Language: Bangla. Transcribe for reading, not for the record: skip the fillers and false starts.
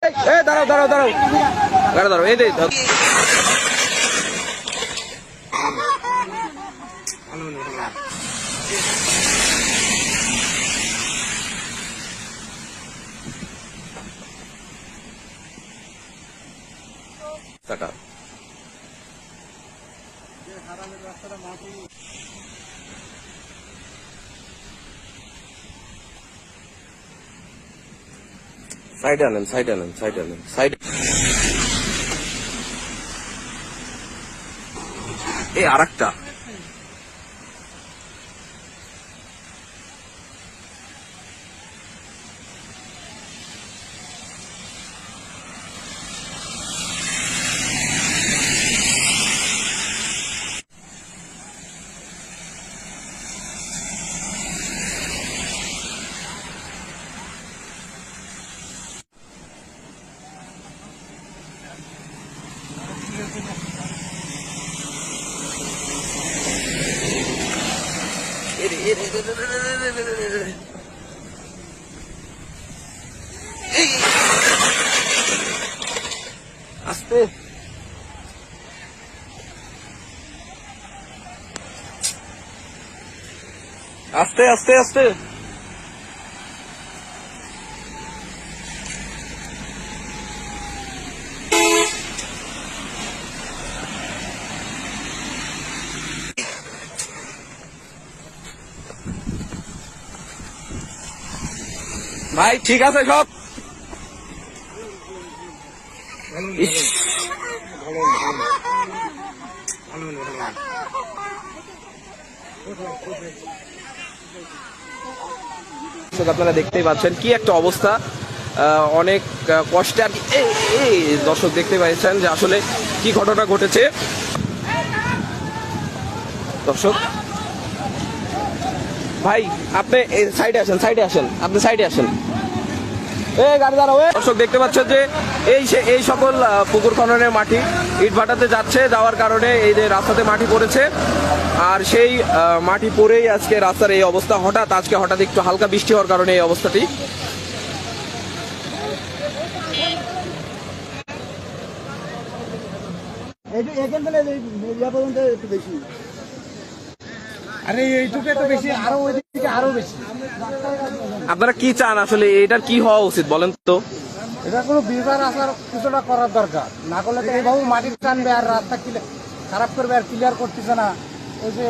দাঁড়াও দাঁড়াও দাঁড়াও দাঁড়াও দাঁড়াও এই টাটা সাইডে আনেন সাইডে আনেন সাইডে আনেন সাইড এই আর একটা আস্তে আস্তে আস্তে আস্তে ভাই ঠিক আছে সব আপনারা দেখতেই পাচ্ছেন কি একটা অবস্থা অনেক কষ্টে আর এই দর্শক দেখতে পাচ্ছেন যে আসলে কি ঘটনা ঘটেছে দর্শক ভাই আপনি সাইডে আসেন আপনি সাইডে আসেন গাড়ি দাঁড়াও দর্শক দেখতে পাচ্ছেন যে এই সকল পুকুর খননের মাটি ইটভাটাতে যাওয়ার কারণে এই যে রাস্তাতে মাটি পড়েছে আর সেই মাটি পড়েই আজকে রাস্তার এই অবস্থা হঠাৎ একটু হালকা বৃষ্টি হওয়ার কারণে এই অবস্থাটি আপনারা কি চান আসলে এটার কি হওয়া উচিত বলেন তো? এটা কোনো বিচার আসার কিছুটা করার দরকার, না করলে তো এইভাবে মাটির টানবে আর রাস্তা খারাপ করবে আর ক্লিয়ার করতেছে না। ওই যে